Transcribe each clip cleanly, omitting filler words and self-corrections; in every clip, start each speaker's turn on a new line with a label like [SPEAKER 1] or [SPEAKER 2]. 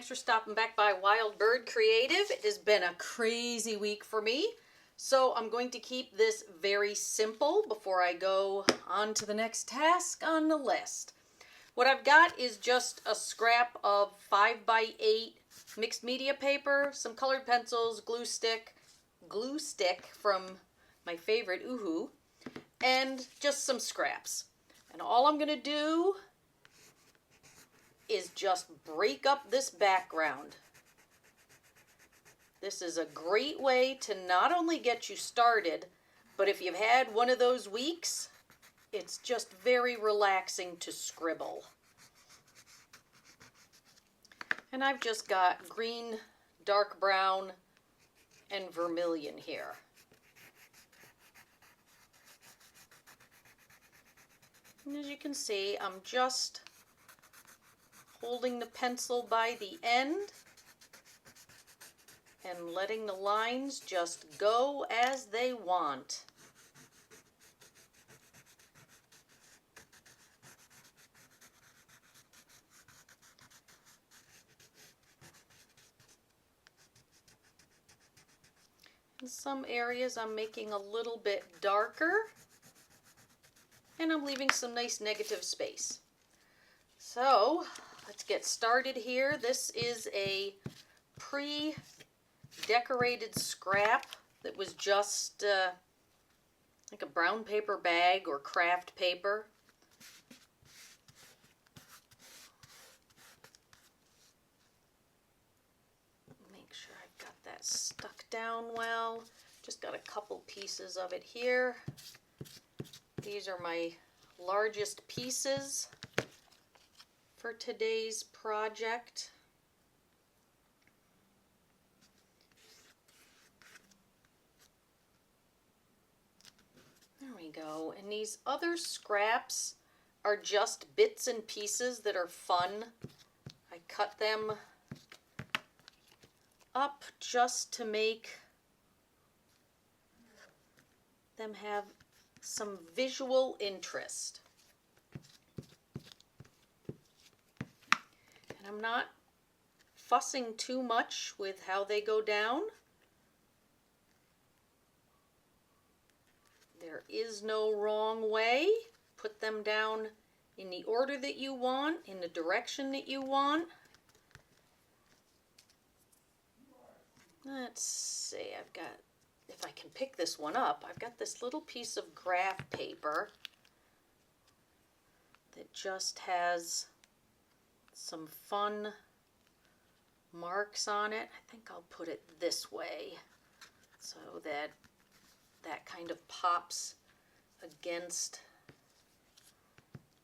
[SPEAKER 1] Thanks for stopping back by Wild Bird Creative. It has been a crazy week for me, so I'm going to keep this very simple before I go on to the next task on the list. What I've got is just a scrap of 5x8 mixed media paper, some colored pencils, glue stick from my favorite Uhu, and just some scraps. And all I'm going to do is just break up this background. This is a great way to not only get you started, but if you've had one of those weeks, it's just very relaxing to scribble. And I've just got green, dark brown, and vermilion here. And as you can see, I'm just holding the pencil by the end and letting the lines just go as they want. In some areas I'm making a little bit darker, and I'm leaving some nice negative space. So let's get started here. This is a pre-decorated scrap that was just like a brown paper bag or craft paper. Make sure I've got that stuck down well. Just got a couple pieces of it here. These are my largest pieces for today's project. There we go. And these other scraps are just bits and pieces that are fun. I cut them up just to make them have some visual interest. And I'm not fussing too much with how they go down. There is no wrong way. Put them down in the order that you want, in the direction that you want. Let's see, I've got, if I can pick this one up, I've got this little piece of graph paper that just has some fun marks on it. I think I'll put it this way so that that kind of pops against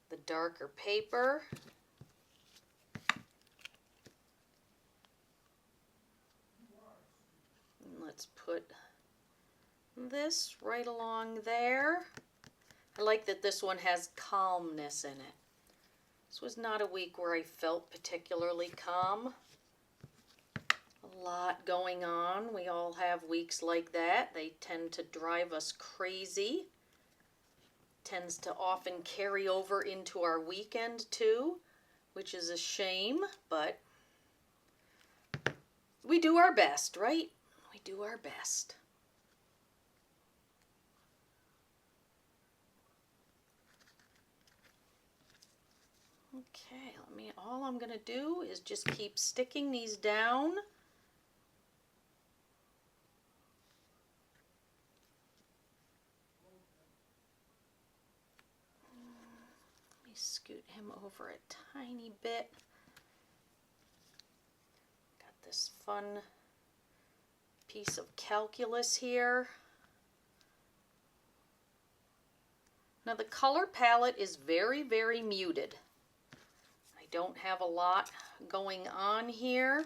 [SPEAKER 1] the darker paper. And let's put this right along there. I like that this one has calmness in it. This was not a week where I felt particularly calm. A lot going on. We all have weeks like that. They tend to drive us crazy. Tends to often carry over into our weekend too, which is a shame, but we do our best, right? We do our best. Okay, all I'm going to do is just keep sticking these down. Let me scoot him over a tiny bit. Got this fun piece of calculus here. Now the color palette is very, very muted. I don't have a lot going on here.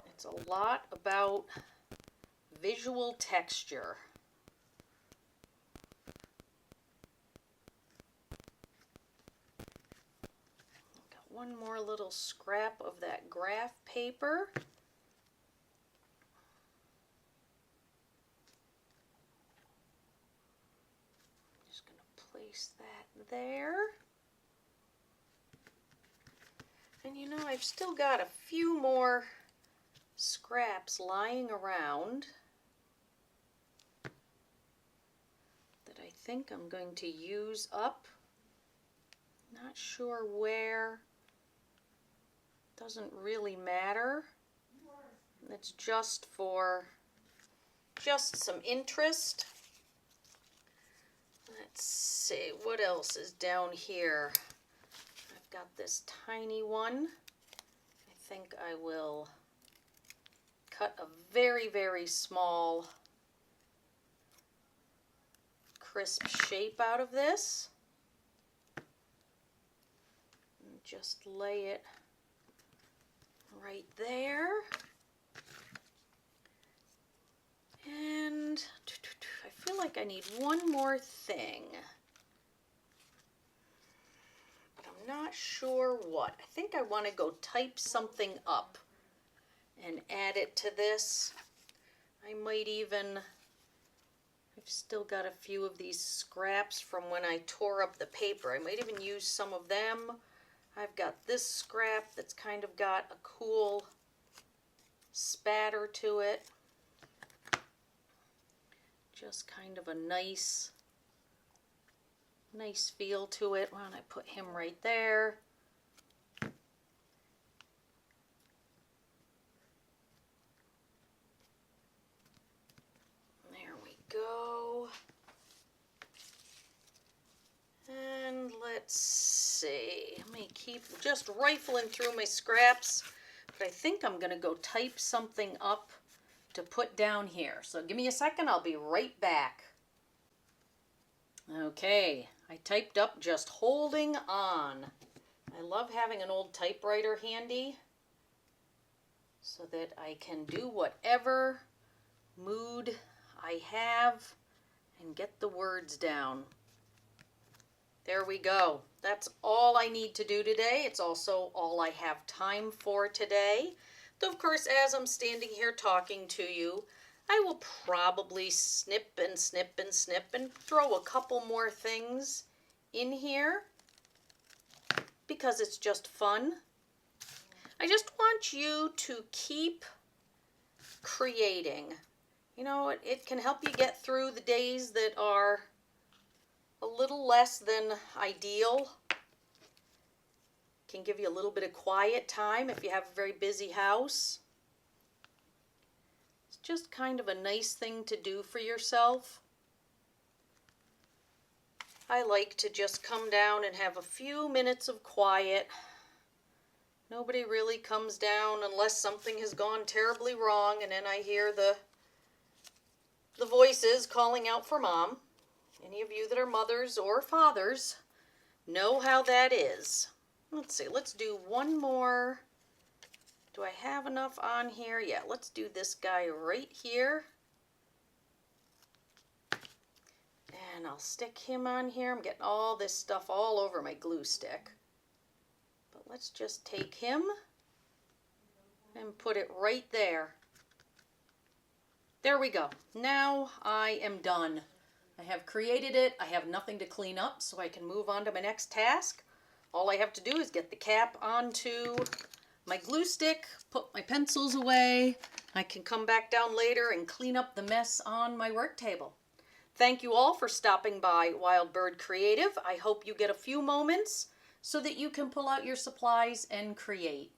[SPEAKER 1] It's a lot about visual texture. Got one more little scrap of that graph paper. Just going to place that there. And you know, I've still got a few more scraps lying around that I think I'm going to use up. Not sure where. Doesn't really matter. It's just some interest. Let's see, what else is down here? I've got this tiny one. I think I will cut a very, very small crisp shape out of this. And just lay it right there. And I feel like I need one more thing, but I'm not sure what. I think I want to go type something up and add it to this. I might even, I've still got a few of these scraps from when I tore up the paper. I might even use some of them. I've got this scrap that's kind of got a cool spatter to it. Just kind of a nice feel to it. Why don't I put him right there? There we go. And let's see. Let me keep just rifling through my scraps, but I think I'm going to go type something up to put down here. So give me a second, I'll be right back. Okay, I typed up just holding on. I love having an old typewriter handy so that I can do whatever mood I have and get the words down. There we go. That's all I need to do today. It's also all I have time for today. Though, of course, as I'm standing here talking to you, I will probably snip and snip and snip and throw a couple more things in here because it's just fun. I just want you to keep creating. You know, it can help you get through the days that are a little less than ideal. Can give you a little bit of quiet time if you have a very busy house. It's just kind of a nice thing to do for yourself. I like to just come down and have a few minutes of quiet. Nobody really comes down unless something has gone terribly wrong, and then I hear the voices calling out for mom. Any of you that are mothers or fathers know how that is. Let's see, let's do one more. Do I have enough on here? Yeah, let's do this guy right here. And I'll stick him on here. I'm getting all this stuff all over my glue stick. But let's just take him and put it right there. There we go. Now I am done. I have created it. I have nothing to clean up, so I can move on to my next task. All I have to do is get the cap onto my glue stick, put my pencils away. I can come back down later and clean up the mess on my work table. Thank you all for stopping by Wild Bird Creative. I hope you get a few moments so that you can pull out your supplies and create.